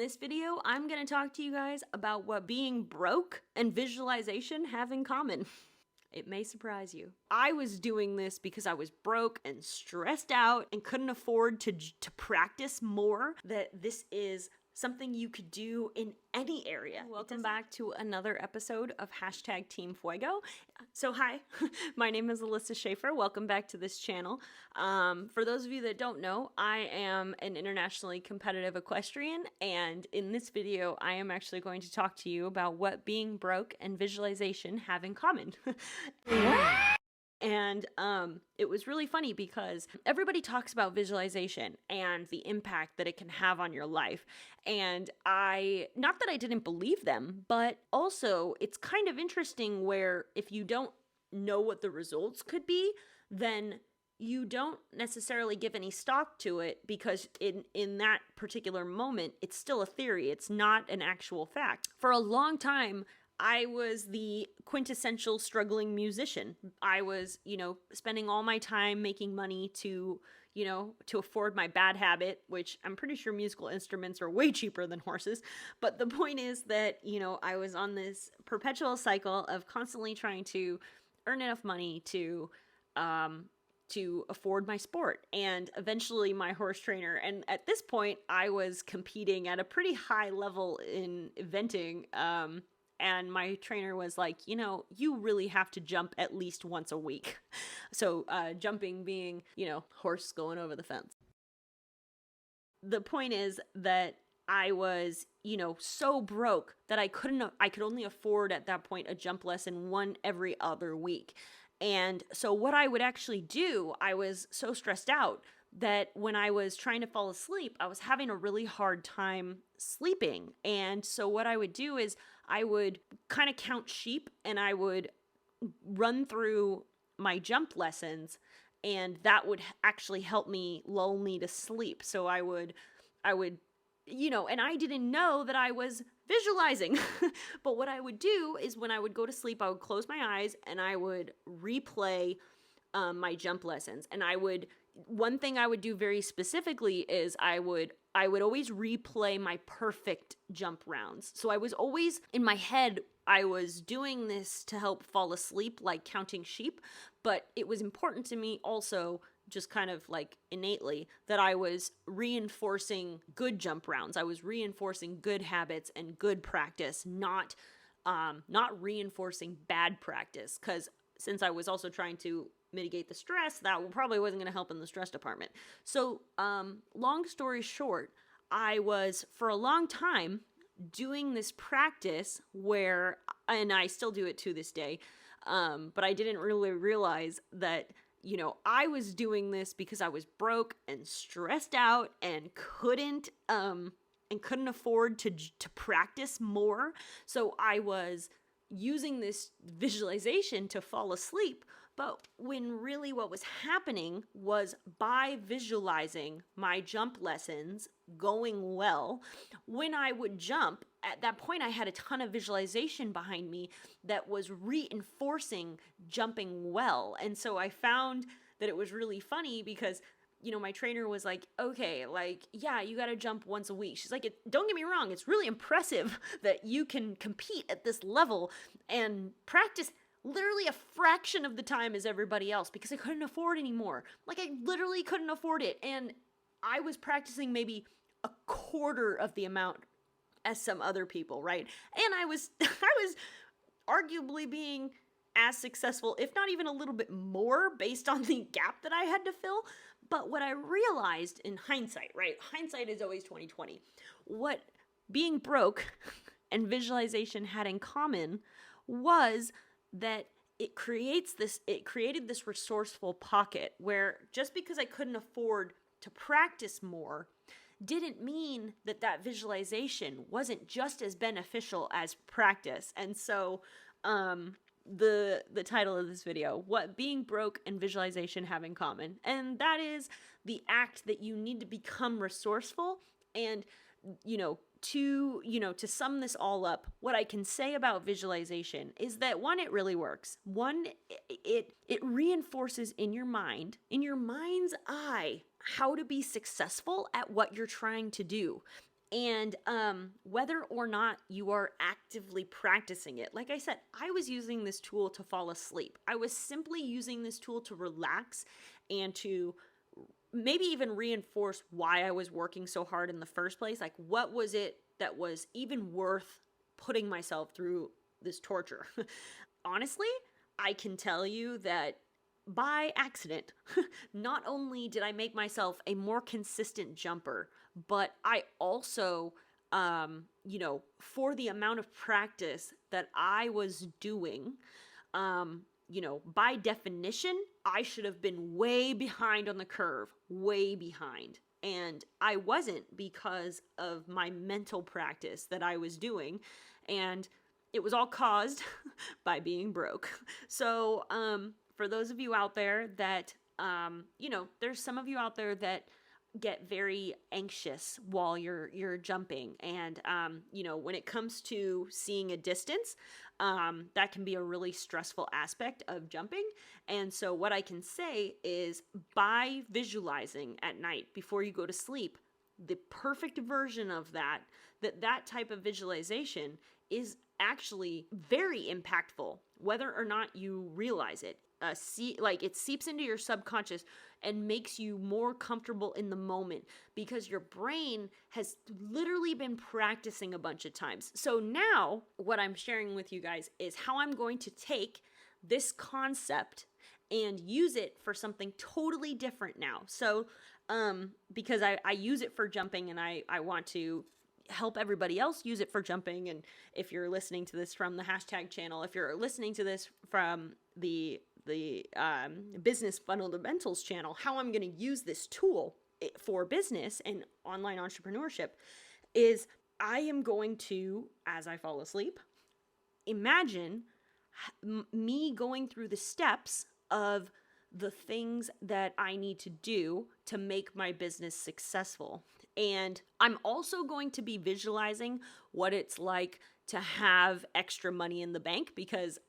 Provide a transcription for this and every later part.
this video, I'm going to talk to you guys about what being broke and visualization have in common. It may surprise you. I was doing this because I was broke and stressed out and couldn't afford to practice more. That this is something you could do in any area. Welcome back to another episode of #Team Fuego. So hi, my name is Alyssa Schaefer. Welcome back to this channel. For those of you that don't know, I am an internationally competitive equestrian, and in this video, I am actually going to talk to you about what being broke and visualization have in common. And it was really funny because everybody talks about visualization and the impact that it can have on your life. And not that I didn't believe them, but also it's kind of interesting where if you don't know what the results could be, then you don't necessarily give any stock to it because in that particular moment, it's still a theory. It's not an actual fact. For a long time, I was the quintessential struggling musician. I was, spending all my time making money to afford my bad habit, which I'm pretty sure musical instruments are way cheaper than horses. But the point is that, I was on this perpetual cycle of constantly trying to earn enough money to afford my sport and eventually my horse trainer. And at this point, I was competing at a pretty high level in eventing. And my trainer was like, you really have to jump at least once a week. So jumping being, horse going over the fence. The point is that I was, so broke that I could only afford at that point a jump lesson one every other week. And so what I would actually do, I was so stressed out that when I was trying to fall asleep, I was having a really hard time sleeping. And so what I would do is I would kind of count sheep and I would run through my jump lessons, and that would actually help me lull me to sleep. So I would, and I didn't know that I was visualizing. But what I would do is when I would go to sleep, I would close my eyes and I would replay my jump lessons. And one thing I would do very specifically is I would always replay my perfect jump rounds. So I was always in my head, I was doing this to help fall asleep, like counting sheep, but it was important to me also, just kind of like innately, that I was reinforcing good jump rounds. I was reinforcing good habits and good practice, not reinforcing bad practice, because since I was also trying to mitigate the stress, that probably wasn't going to help in the stress department. So long story short, I was for a long time doing this practice where, and I still do it to this day, but I didn't really realize that I was doing this because I was broke and stressed out and couldn't afford to practice more. So I was using this visualization to fall asleep. But when really what was happening was, by visualizing my jump lessons going well, when I would jump, at that point I had a ton of visualization behind me that was reinforcing jumping well. And so I found that it was really funny because my trainer was like, okay, yeah, you got to jump once a week. She's like, don't get me wrong, it's really impressive that you can compete at this level and practice literally a fraction of the time as everybody else, because I couldn't afford anymore. I literally couldn't afford it. And I was practicing maybe a quarter of the amount as some other people, right? And I was arguably being as successful, if not even a little bit more, based on the gap that I had to fill. But what I realized in hindsight, right? Hindsight is always 20/20. What being broke and visualization had in common was that it created this resourceful pocket where just because I couldn't afford to practice more didn't mean that visualization wasn't just as beneficial as practice. And so the title of this video, what being broke and visualization have in common, and that is the act that you need to become resourceful. And to sum this all up, what I can say about visualization is that, one, it really works. One, it reinforces in your mind's eye, how to be successful at what you're trying to do. And whether or not you are actively practicing it, like I said, I was using this tool to fall asleep. I was simply using this tool to relax and to maybe even reinforce why I was working so hard in the first place. Like, what was it that was even worth putting myself through this torture? Honestly, I can tell you that by accident, not only did I make myself a more consistent jumper, but I also, for the amount of practice that I was doing, by definition, I should have been way behind on the curve, way behind. And I wasn't because of my mental practice that I was doing. And it was all caused by being broke. So, for those of you out there that, there's some of you out there that get very anxious while you're jumping, and when it comes to seeing a distance, that can be a really stressful aspect of jumping. And so what I can say is, by visualizing at night before you go to sleep, the perfect version of that type of visualization is actually very impactful, whether or not you realize it. It seeps into your subconscious and makes you more comfortable in the moment, because your brain has literally been practicing a bunch of times. So now what I'm sharing with you guys is how I'm going to take this concept and use it for something totally different now. So because I use it for jumping, and I want to help everybody else use it for jumping. And if you're listening to this from the hashtag channel, if you're listening to this from the Business Fundamentals channel, how I'm going to use this tool for business and online entrepreneurship is, I am going to, as I fall asleep, imagine me going through the steps of the things that I need to do to make my business successful. And I'm also going to be visualizing what it's like to have extra money in the bank, because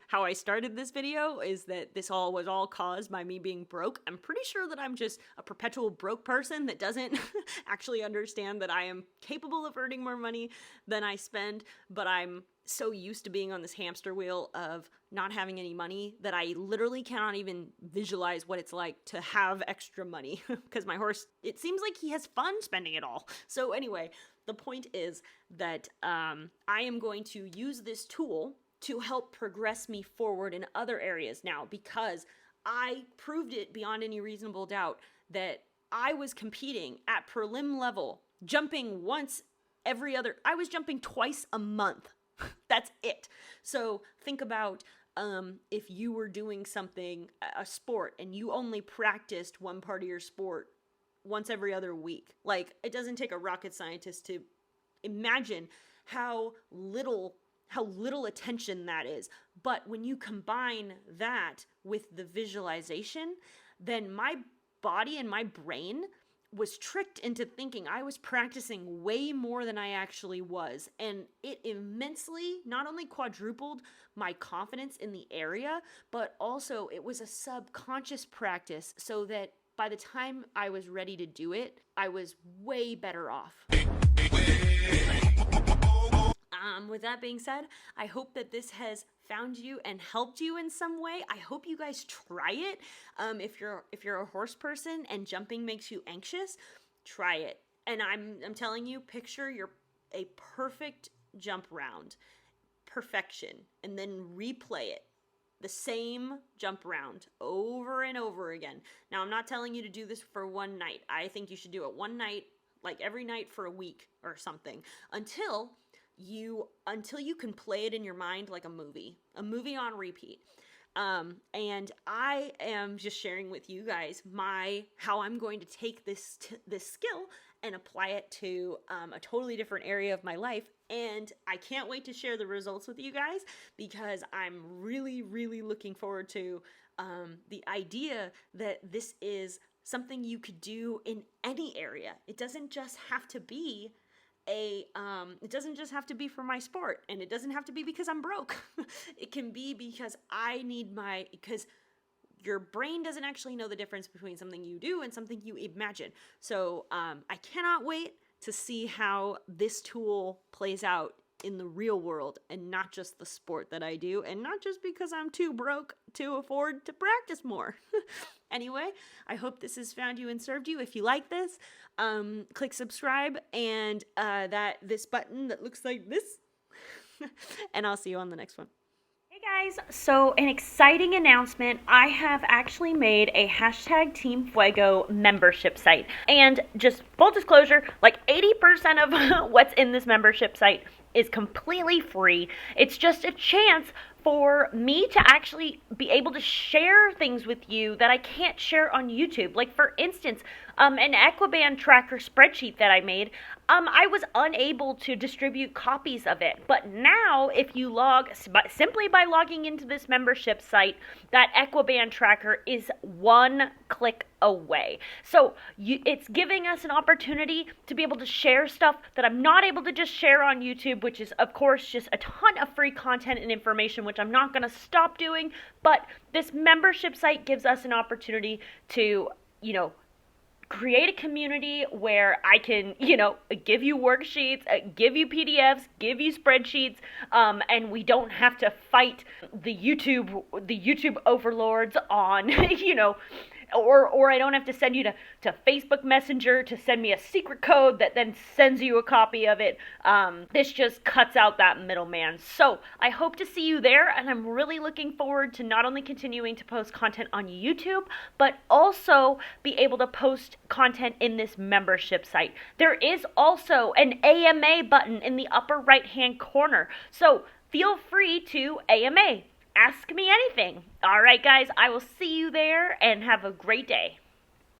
how I started this video is that this was all caused by me being broke. I'm pretty sure that I'm just a perpetual broke person that doesn't actually understand that I am capable of earning more money than I spend, but I'm so used to being on this hamster wheel of not having any money that I literally cannot even visualize what it's like to have extra money, because my horse, it seems like he has fun spending it all. So anyway, the point is that I am going to use this tool to help progress me forward in other areas now, because I proved it beyond any reasonable doubt that I was competing at prelim level, jumping I was jumping twice a month. That's it. So think about if you were doing a sport, and you only practiced one part of your sport once every other week. Like, it doesn't take a rocket scientist to imagine how little attention that is. But when you combine that with the visualization, then my body and my brain was tricked into thinking I was practicing way more than I actually was. And it immensely not only quadrupled my confidence in the area, but also it was a subconscious practice, so that by the time I was ready to do it, I was way better off. With that being said, I hope that this has found you and helped you in some way. I hope you guys try it. If you're a horse person and jumping makes you anxious, try it. And I'm telling you, picture a perfect jump round, perfection, and then replay it. The same jump round over and over again. Now, I'm not telling you to do this for one night. I think you should do it one night, like every night for a week or something, until you can play it in your mind like a movie on repeat. And I am just sharing with you guys how I'm going to take this skill and apply it to a totally different area of my life. And I can't wait to share the results with you guys, because I'm really, really looking forward to the idea that this is something you could do in any area. It doesn't just have to be for my sport, and it doesn't have to be because I'm broke. It can be because because your brain doesn't actually know the difference between something you do and something you imagine. So I cannot wait to see how this tool plays out in the real world and not just the sport that I do, and not just because I'm too broke to afford to practice more. Anyway, I hope this has found you and served you. If you like this, click subscribe and this button that looks like this, and I'll see you on the next one. Hey guys, so an exciting announcement. I have actually made a hashtag Team Fuego membership site. And just full disclosure, like 80% of what's in this membership site is completely free. It's just a chance for me to actually be able to share things with you that I can't share on YouTube. Like for instance, an Equiband tracker spreadsheet that I made, I was unable to distribute copies of it. But now if you simply by logging into this membership site, that Equiband tracker is one click away. So it's giving us an opportunity to be able to share stuff that I'm not able to just share on YouTube, which is of course just a ton of free content and information, which I'm not going to stop doing. But this membership site gives us an opportunity to, create a community where I can, give you worksheets, give you PDFs, give you spreadsheets, and we don't have to fight the YouTube overlords on, or I don't have to send you to Facebook Messenger to send me a secret code that then sends you a copy of it. This just cuts out that middleman. So I hope to see you there, and I'm really looking forward to not only continuing to post content on YouTube, but also be able to post content in this membership site. There is also an AMA button in the upper right-hand corner, so feel free to AMA. Ask me anything. All right, guys, I will see you there and have a great day.